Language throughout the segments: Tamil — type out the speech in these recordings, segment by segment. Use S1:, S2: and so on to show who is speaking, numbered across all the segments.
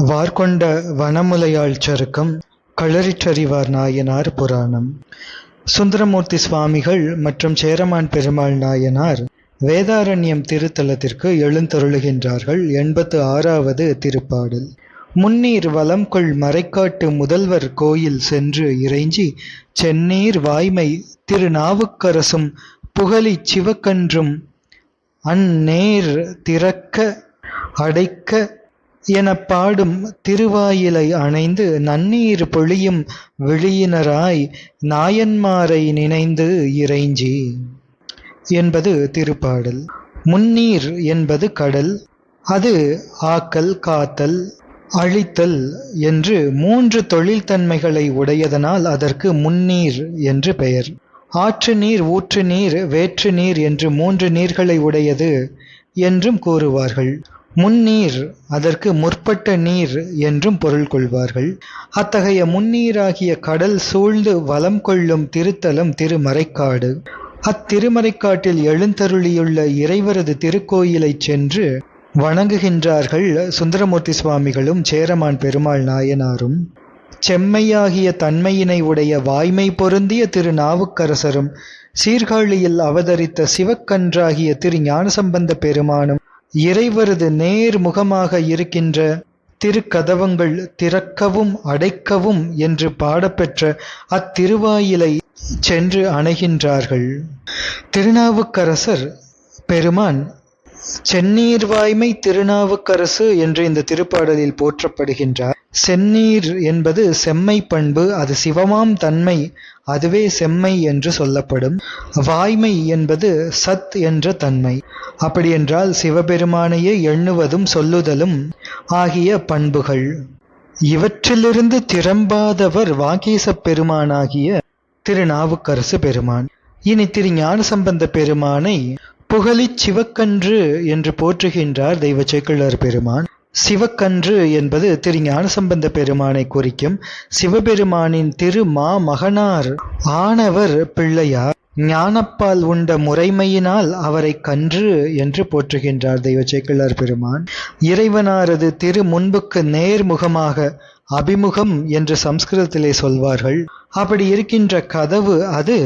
S1: வார்கொண்ட வனமுலையாள் சருக்கம் களரிற்றறிவார் நாயனார் புராணம். சுந்தரமூர்த்தி சுவாமிகள் மற்றும் சேரமான் பெருமாள் நாயனார் வேதாரண்யம் திருத்தலத்திற்கு எழுந்தருளுகின்றார்கள். 86வது திருப்பாடல். முன்னீர் வலம்கொள் மறைக்காட்டு முதல்வர் கோயில் சென்று இறைஞ்சி சென்னீர் வாய்மை திருநாவுக்கரசும் புகழிச் சிவக்கன்றும் அந்நேர் திறக்க அடைக்க எனப் பாடும் திருவாயிலை அணைந்து நன்னீர் பொழியும் விழியினராய் நாயன்மாரை நினைந்து இறைஞ்சி என்பது திருப்பாடல். முன்னீர் என்பது கடல். அது ஆக்கல், காத்தல், அழித்தல் என்று 3 தொழில்தன்மைகளை உடையதனால் அதற்கு முன்னீர் என்று பெயர். ஆற்று நீர், ஊற்று நீர், வேற்று நீர் என்று 3 நீர்களை உடையது என்றும் கூறுவார்கள். முன்னீர் அதற்கு முற்பட்ட நீர் என்றும் பொருள் கொள்வார்கள். அத்தகைய முன்னீராகிய கடல் சூழ்ந்து வலம் கொள்ளும் திருத்தலம் திருமறைக்காடு. அத்திருமறைக்காட்டில் எழுந்தருளியுள்ள இறைவரது திருக்கோயிலைச் சென்று வணங்குகின்றார்கள் சுந்தரமூர்த்தி சுவாமிகளும் சேரமான் பெருமாள் நாயனாரும். செம்மையாகிய தன்மையினை உடைய வாய்மை பொருந்திய திருநாவுக்கரசரும் சீர்காழியில் அவதரித்த சிவக்கன்றாகிய திரு ஞானசம்பந்த பெருமானும் இறைவரது நேர்முகமாக இருக்கின்ற திருக்கதவங்கள் திறக்கவும் அடைக்கவும் என்று பாடப்பெற்ற அத்திருவாயிலை சென்று அணைகின்றார்கள். திருநாவுக்கரசர் பெருமான் சென்னீர்வாய்மை திருநாவுக்கரசு என்று இந்த திருப்பாடலில் போற்றப்படுகின்றார். செந்நீர் என்பது செம்மை பண்பு, அது சிவமாம் தன்மை, அதுவே செம்மை என்று சொல்லப்படும். வாய்மை என்பது சத் என்ற தன்மை. அப்படியென்றால் சிவபெருமானையே எண்ணுவதும் சொல்லுதலும் ஆகிய பண்புகள். இவற்றிலிருந்து திறம்பாதவர் வாகீசப் பெருமானாகிய திருநாவுக்கரசு பெருமான். இனி திரு ஞானசம்பந்த பெருமானை புகழிச் சிவக்கன்று என்று போற்றுகின்றார் தெய்வ சேக்கிழார் பெருமான். சிவக்கன்று என்பது திரு ஞானசம்பந்த பெருமானை குறிக்கும். சிவபெருமானின் திருமா மகனார் ஆனவர் பிள்ளையார். ஞானப்பால் உண்ட முறைமையினால் அவரை கன்று என்று போற்றுகின்றார் தெய்வ சேக்கிழார் பெருமான். இறைவனாரது திரு முன்புக்கு நேர்முகமாக அபிமுகம் என்று சம்ஸ்கிருதத்திலே சொல்வார்கள். அப்படி இருக்கின்ற கதவு அது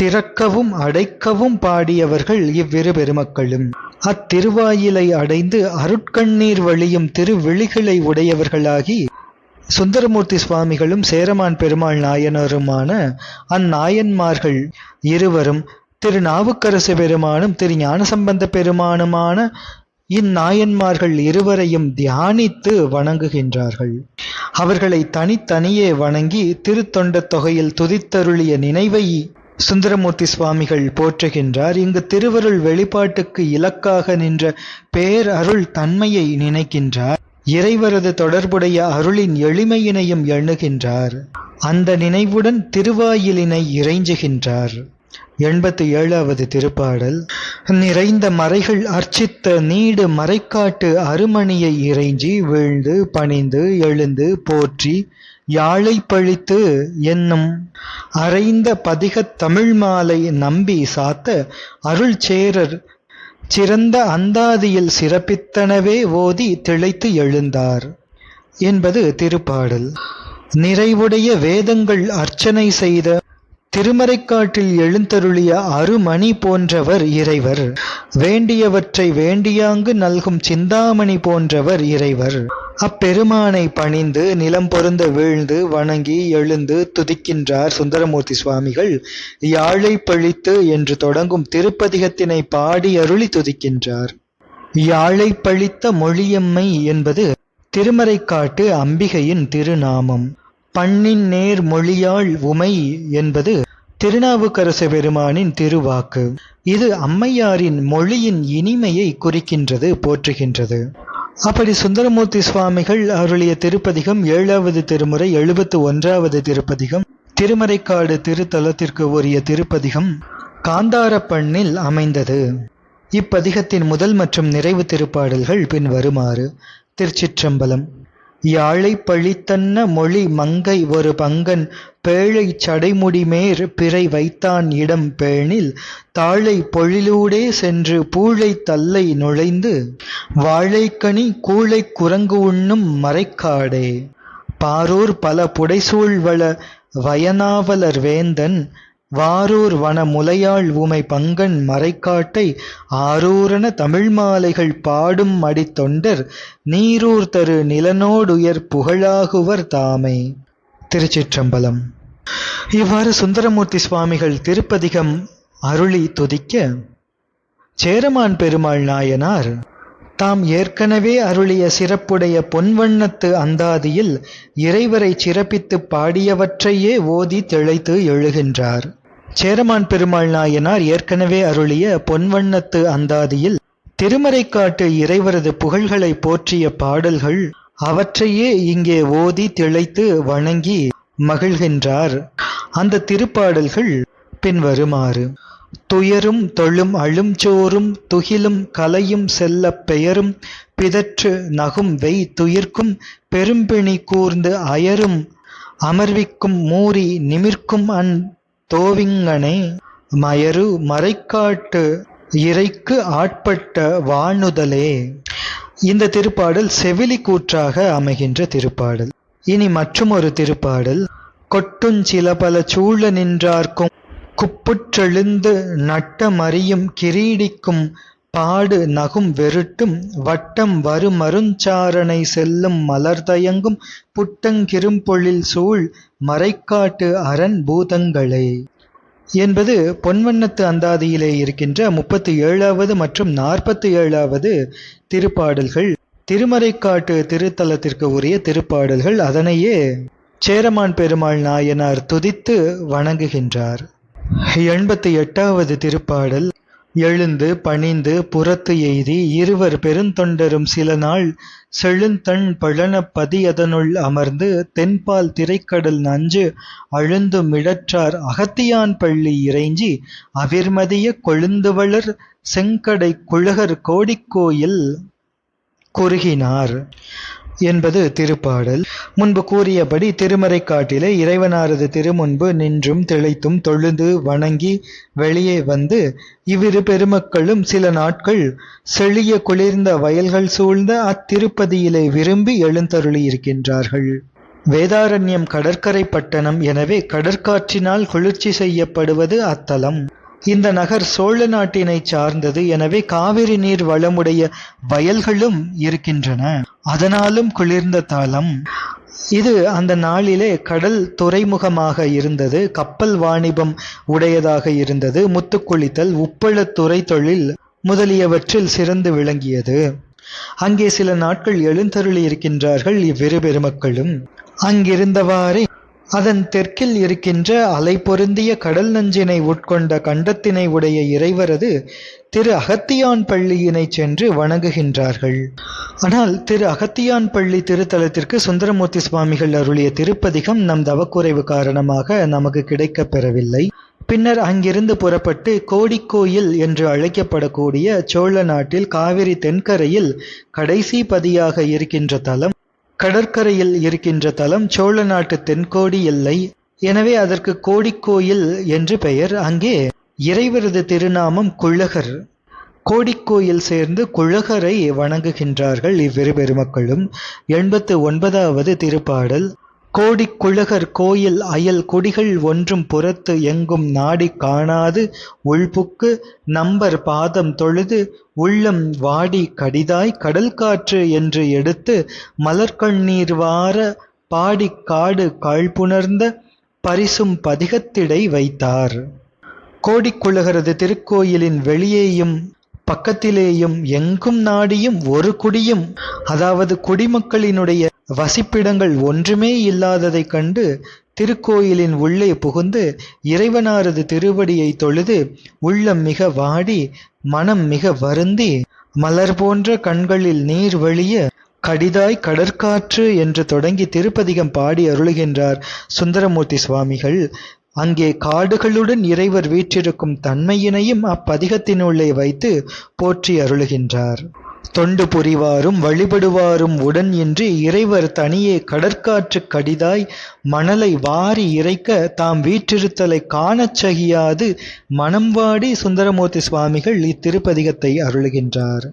S1: திறக்கவும் அடைக்கவும் பாடியவர்கள் இவ்விரு பெருமக்களும். அத்திருவாயிலை அடைந்து அருட்கண்ணீர் வழியும் திருவிழிகளை உடையவர்களாகி சுந்தரமூர்த்தி சுவாமிகளும் சேரமான் பெருமாள் நாயனருமான அந்நாயன்மார்கள் இருவரும் திருநாவுக்கரசு பெருமானும் திரு ஞானசம்பந்த பெருமானுமான இந்நாயன்மார்கள் இருவரையும் தியானித்து வணங்குகின்றார்கள். அவர்களை தனித்தனியே வணங்கி திருத்தொண்ட தொகையில் துதித்தருளிய நினைவை சுந்தரமூர்த்தி சுவாமிகள் போற்றுகின்றார். இங்கு திருவருள் வெளிப்பாட்டுக்கு இலக்காக நின்ற பேர் அருள் தன்மையை நினைக்கின்றார். இறைவரது தொடர்புடைய அருளின் எளிமையினையும் எண்ணுகின்றார். அந்த நினைவுடன் திருவாயிலினை இறைஞ்சுகின்றார். 87வது திருப்பாடல். நிறைந்த மறைகள் அர்ச்சித்த நீடு மறைக்காட்டு அருமணியை இறைஞ்சி வீழ்ந்து பணிந்து எழுந்து போற்றி யாழை பழித்து என்னும் அறைந்த பதிகத் தமிழ் மாலை நம்பி சாத்த அருள் சேரர் சிறந்த அந்தாதியில் சிறப்பித்தனவே ஓதி திளைத்து எழுந்தார் என்பது திருப்பாடல். நிறைவுடைய வேதங்கள் அர்ச்சனை செய்த திருமறைக்காட்டில் எழுந்தருளிய அருமணி போன்றவர் இறைவர். வேண்டியவற்றை வேண்டியாங்கு நல்கும் சிந்தாமணி போன்றவர் இறைவர். அப்பெருமானை பணிந்து நிலம் பொருந்த வீழ்ந்து வணங்கி எழுந்து துதிக்கின்றார் சுந்தரமூர்த்தி சுவாமிகள். யாழை பழித்து என்று தொடங்கும் திருப்பதிகத்தினை பாடி அருளி துதிக்கின்றார். யாழை பழித்த மொழியம்மை என்பது திருமறைக்காட்டு அம்பிகையின் திருநாமம். பண்ணின் நேர் மொழியாள் உமை என்பது திருநாவுக்கரசு பெருமானின் திருவாக்கு. இது அம்மையாரின் மொழியின் இனிமையை குறிக்கின்றது, போற்றுகின்றது. அப்படி சுந்தரமூர்த்தி சுவாமிகள் அருளிய திருப்பதிகம் 7வது திருமுறை 71வது திருப்பதிகம் திருமறைக்காடு திருத்தலத்திற்கு உரிய திருப்பதிகம் காந்தார பண்ணில் அமைந்தது. இப்பதிகத்தின் முதல் மற்றும் நிறைவு திருப்பாடல்கள் பின் வருமாறு. திருச்சிற்றம்பலம். யாழை பழித்தன்ன மொழி மங்கை ஒரு பங்கன் பேழை சடைமுடிமேற் பிறை வைத்தான் இடம் பேணில் தாழை பொழிலூடே சென்று பூழை தல்லை நுழைந்து வாழைக்கனி கூழைக் குரங்கு உண்ணும் மறைக்காடே. பாரூர் பல புடைசூழ்வள வயனாவலர் வேந்தன் வாரூர் வன முலையாள் உமை பங்கன் மறைக்காட்டை ஆரூரன தமிழ் மாலைகள் பாடும் அடித்தொண்டர் நீரூர் தரு நிலனோடுயர் புகழாகுவர் தாமே. திருச்சிற்றம்பலம். இவ்வாறு சுந்தரமூர்த்தி சுவாமிகள் திருப்பதிகம் அருளி துதிக்க, சேரமான் பெருமாள் நாயனார் தாம் ஏற்கனவே அருளிய சிறப்புடைய பொன்வண்ணத்து அந்தாதியில் இறைவரை சிறப்பித்து பாடியவற்றையே ஓதி திளைத்து எழுகின்றார். சேரமான் பெருமாள் நாயனார் ஏற்கனவே அருளிய பொன்வண்ணத்து அந்தாதியில் திருமறைக்காட்டு இறைவரது புகழ்களை போற்றிய பாடல்கள், அவற்றையே இங்கே ஓதி திளைத்து வணங்கி மகிழ்கின்றார். அந்த திருப்பாடல்கள் பின்வருமாறு: துயரும் தொழும் அழுஞ்சோறும் துகிலும் கலையும் செல்லப் பெயரும் பிதற்று நகும் வெய் துயிர்க்கும் பெரும்பிணி கூர்ந்து அயரும் அமர்விக்கும் மூரி நிமிர்க்கும் அன் தோவிங்கனே மயரு மறைக்காட்டு இறைக்கு ஆட்பட்ட வானுதலே. இந்த திருப்பாடல் செவிலி கூற்றாக அமைகின்ற திருப்பாடல். இனி மற்றுமொரு திருப்பாடல்: கொட்டுஞ்சில பல சூழ நின்றார்க்கும் குப்புற்றெழுந்து நட்ட மறியும் கிரீடிக்கும் பாடு நகும் வெருட்டும் வட்டம் வரு மருஞ்சாரணை செல்லும் மலர்தயங்கும் புட்டங்கிரும்பொழில் சூழ் மறைக்காட்டு அரண் பூதங்களே என்பது பொன்வண்ணத்து அந்தாதியிலே இருக்கின்ற 37வது மற்றும் 47வது திருப்பாடல்கள். திருமறைக்காட்டு திருத்தலத்திற்கு உரிய திருப்பாடல்கள். அதனையே சேரமான் பெருமாள் நாயனார் துதித்து வணங்குகின்றார். 88வது திருப்பாடல்: எழுந்து பணிந்து புறத்து எய்தி இருவர் பெருந்தொண்டரும் சில நாள் செழுந்தண் பழன பதியதனுள் அமர்ந்து தென்பால் திரைக்கடல் நஞ்சு அழுந்து மிடற்றார் அகத்தியான் பள்ளி இறைஞ்சி அவிர்மதிய கொழுந்துவளர் செங்கடை குழகர் கோடிக்கோயில் குறுகினார் என்பது திருப்பாடல். முன்பு கூறியபடி திருமறைக்காட்டிலே இறைவனாரது திருமுன்பு நின்றும் திளைத்தும் தொழுது வணங்கி வெளியே வந்து இவ்விரு பெருமக்களும் சில நாட்கள் செழிய குளிர்ந்த வயல்கள் சூழ்ந்த அத்திருப்பதியிலே விரும்பி எழுந்தருளி இருக்கின்றார்கள். வேதாரண்யம் கடற்கரை பட்டணம். எனவே கடற்காற்றினால் குளிர்ச்சி செய்யப்படுவது அத்தலம். இந்த நகர் சோழ நாட்டினை சார்ந்தது. எனவே காவிரி நீர் வளமுடைய வயல்களும் இருக்கின்றன. அதனாலும் குளிர்ந்த தலம் இது. அந்த நாளிலே கடல் துறைமுகமாக இருந்தது. கப்பல் வாணிபம் உடையதாக இருந்தது. முத்துக்குளித்தல், உப்பளத்துறை தொழில் முதலியவற்றில் சிறந்து விளங்கியது. அங்கே சில நாட்கள் எழுந்தருளி இருக்கின்றார்கள் இவ்விரு பெருமக்களும். அங்கிருந்தவாறே அதன் தெற்கில் இருக்கின்ற அலை பொருந்திய கடல் நஞ்சினை உட்கொண்ட கண்டத்தினை உடைய இறைவரது திரு அகத்தியான் பள்ளியினை சென்று வணங்குகின்றார்கள். ஆனால் திரு அகத்தியான் பள்ளி திருத்தலத்திற்கு சுந்தரமூர்த்தி சுவாமிகள் அருளிய திருப்பதிகம் நம் தவக்குறைவு காரணமாக நமக்கு கிடைக்கப் பெறவில்லை. பின்னர் அங்கிருந்து புறப்பட்டு கோடிக்கோயில் என்று அழைக்கப்படக்கூடிய சோழ நாட்டில் காவிரி தென்கரையில் கடைசி பதியாக இருக்கின்ற தலம், கடற்கரையில் இருக்கின்ற தலம் சோழ நாட்டு தென்கோடி எல்லை. எனவே அதற்கு கோடிக்கோயில் என்று பெயர். அங்கே இறைவரது திருநாமம் குழகர். கோடிக்கோயில் சேர்ந்து குழகரை வணங்குகின்றார்கள் இவ்விரு பெருமக்களும். 89வது திருப்பாடல்: கோடிக்குழகர் கோயில் அயல் குடிகள் ஒன்றும் புறத்து எங்கும் நாடி காணாது உள்புக்கு நம்பர் பாதம் தொழுது உள்ளம் வாடி கடிதாய் கடல் காற்று என்று எடுத்து மலர்கண்ணீர் வார பாடி காடு காழ்ப்புணர்ந்த பரிசும் பதிகத்திடை வைத்தார். கோடிக்குழகரது திருக்கோயிலின் வெளியேயும் பக்கத்திலேயும் எங்கும் நாடியும் ஒரு குடியும், அதாவது குடிமக்களினுடைய வசிப்பிடங்கள் ஒன்றுமே இல்லாததைக் கண்டு திருக்கோயிலின் உள்ளே புகுந்து இறைவனாரது திருவடியை தொழுது உள்ளம் மிக வாடி மனம் மிக வருந்தி மலர் போன்ற கண்களில் நீர் வழிய கடிதாய் கடற்காற்று என்று தொடங்கி திருப்பதிகம் பாடி அருளுகின்றார் சுந்தரமூர்த்தி சுவாமிகள். அங்கே காடுகளுடன் இறைவர் வீற்றிருக்கும் தன்மையினையும் அப்பதிகத்தினுள்ளே வைத்து போற்றி அருளுகின்றார். தொண்டு புரிவாரும் வழிபடுவாரும் உடன் என்று இறைவர் தனியே கடற்காற்று கடிதாய் மணலை வாரி இறைக்க தாம் வீற்றிருத்தலை காணச் சகியாது மனம் வாடி சுந்தரமூர்த்தி சுவாமிகள் இத்திருப்பதிகத்தை அருளுகின்றார்.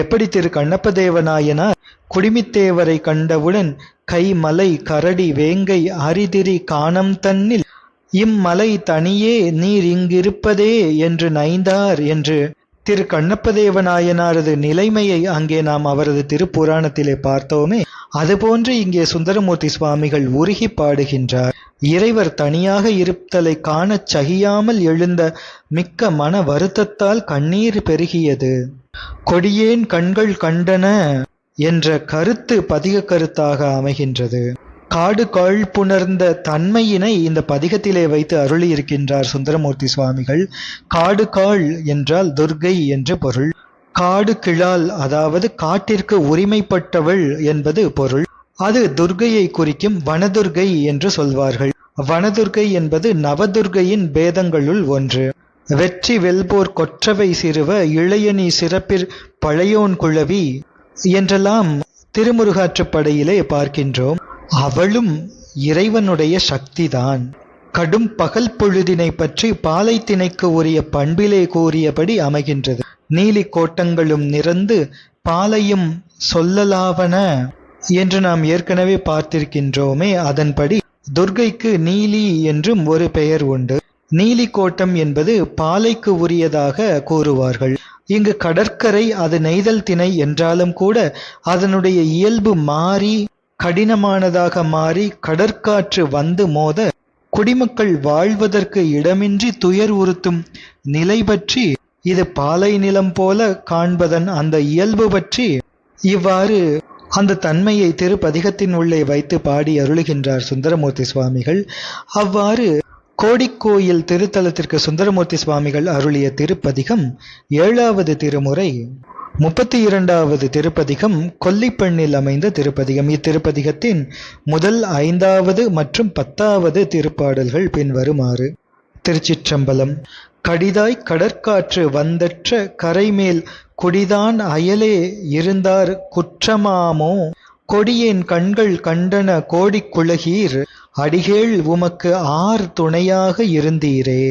S1: எப்படி திரு கண்ணப்பதேவநாயனார் குடிமித்தேவரை கண்டவுடன் கைமலை கரடி வேங்கை அரிதிரி காணம் தன்னில் இம்மலை தனியே நீர் இங்கிருப்பதே என்று நைந்தார் என்று திரு கண்ணப்பதேவநாயனாரது நிலைமையை அங்கே நாம் அவரது திருப்புராணத்திலே பார்த்தோமே, அதுபோன்று இங்கே சுந்தரமூர்த்தி சுவாமிகள் உருகி பாடுகின்றார். இறைவர் தனியாக இருத்தலை காணச் சகியாமல் எழுந்த மிக்க மன வருத்தத்தால் கண்ணீர் பெருகியது. கொடியேன் கண்கள் கண்டன என்ற கருத்து பதிக கருத்தாக அமைகின்றது. காடு காழ்ப்புணர்ந்த தன்மையினை இந்த பதிகத்திலே வைத்து அருளியிருக்கின்றார் சுந்தரமூர்த்தி சுவாமிகள். காடு காள் என்றால் துர்கை என்று பொருள். காடு கிழால் அதாவது காட்டிற்கு உரிமைப்பட்டவள் என்பது பொருள். அது துர்கையை குறிக்கும். வனதுர்கை என்று சொல்வார்கள். வனதுர்கை என்பது நவதுர்கையின் பேதங்களுள் ஒன்று. வெற்றி வெல்போர் கொற்றவை சிறுவ இளையணி சிறப்பிற் பழையோன் குழவி என்றெல்லாம் திருமுருகாற்றுப்படையிலே பார்க்கின்றோம். அவளும் இறைவனுடைய சக்திதான். கடும் பகல் பொழுதினை பற்றி பாலை திணைக்கு உரிய பண்பிலே கூறியபடி அமைகின்றது. நீலி கோட்டங்களும் நிறந்து பாலையும் சொல்லலாவன என்று நாம் ஏற்கனவே பார்த்திருக்கின்றோமே. அதன்படி துர்கைக்கு நீலி என்றும் ஒரு பெயர் உண்டு. நீலி கோட்டம் என்பது பாலைக்கு உரியதாக கூறுவார்கள். இங்கு கடற்கரை அது நெய்தல் திணை என்றாலும் கூட அதனுடைய இயல்பு மாறி கடினமானதாக மாறி கடற்காற்று வந்து மோத குடிமக்கள் வாழ்வதற்கு இடமின்றி துயர் உறுத்தும் நிலை பற்றி, இது பாலை நிலம் போல காண்பதன் அந்த இயல்பு பற்றி இவ்வாறு அந்த தன்மையை திருப்பதிகத்தின் உள்ளே வைத்து பாடி அருளுகின்றார் சுந்தரமூர்த்தி சுவாமிகள். அவ்வாறு கோடிக்கோயில் திருத்தலத்திற்கு சுந்தரமூர்த்தி சுவாமிகள் அருளிய திருப்பதிகம் 7வது திருமுறை 32வது திருப்பதிகம் கொல்லிப்பெண்ணில் அமைந்த திருப்பதிகம். இத்திருப்பதிகத்தின் முதல் 5வது மற்றும் 10வது திருப்பாடல்கள் பின்வருமாறு. திருச்சிற்றம்பலம். கடிதாய் கடற்காற்று வந்தற்ற கரைமேல் குடிதான் அயலே இருந்தார் குற்றமாமோ கொடியேன் கண்கள் கண்டன கோடிக்குலகீர் அடிகேள் உமக்கு ஆர் துணையாக இருந்தீரே.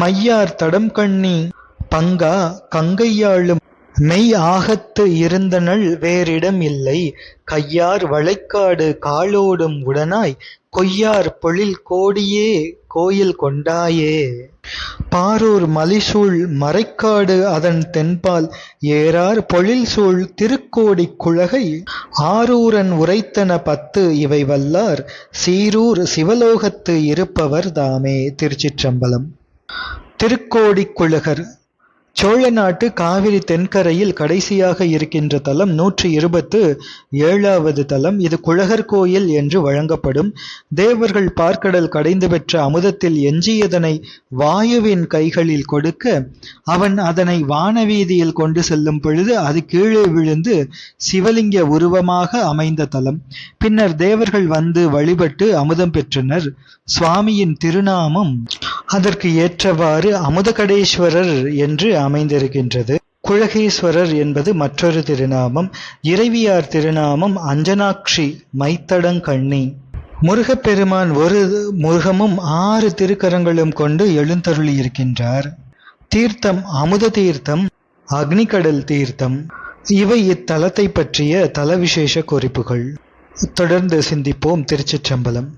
S1: மையார் தடம் கண்ணி பங்கா கங்கையாளும் மெய் ஆகத்து இருந்தனள் வேறிடம் இல்லை கையார் வளைக்காடு காலோடும் உடனாய் கொய்யார் பொழில் கோடியே கோயில் கொண்டாயே. பாரூர் மலிசூழ் மறைக்காடு அதன் தென்பால் ஏறார் பொழில் சூழ் திருக்கோடி குழகை ஆரூரன் உரைத்தன 10 இவை வல்லார் சீரூர் சிவலோகத்து இருப்பவர் தாமே. திருச்சிற்றம்பலம். திருக்கோடிக்குழகர் சோழ நாட்டு காவிரி தென்கரையில் கடைசியாக இருக்கின்ற தலம் 127வது தலம். இது குழகர் கோயில் என்று வழங்கப்படும். தேவர்கள் பார்க்கடல் கடைந்து பெற்ற அமுதத்தில் எஞ்சியதனை வாயுவின் கைகளில் கொடுக்க அவன் அதனை வானவீதியில் கொண்டு செல்லும் பொழுது அது கீழே விழுந்து சிவலிங்க உருவமாக அமைந்த தலம். பின்னர் தேவர்கள் வந்து வழிபட்டு அமுதம் பெற்றனர். சுவாமியின் திருநாமம் அதற்கு ஏற்றவாறு அமுதகடேஸ்வரர் என்று அமைந்திருக்கின்றது. குழகேஸ்வரர் என்பது மற்றொரு திருநாமம். இறைவியார் திருநாமம் அஞ்சனாட்சி மைத்தடங்கண்ணி. முருகப்பெருமான் ஒரு முருகமும் 6 திருக்கரங்களும் கொண்டு எழுந்தருளி இருக்கின்றார். தீர்த்தம் அமுத தீர்த்தம், அக்னிகடல் தீர்த்தம். இவை இத்தலத்தை பற்றிய தல விசேஷ குறிப்புகள். தொடர்ந்து சிந்திப்போம். திருச்சிற்றம்பலம்.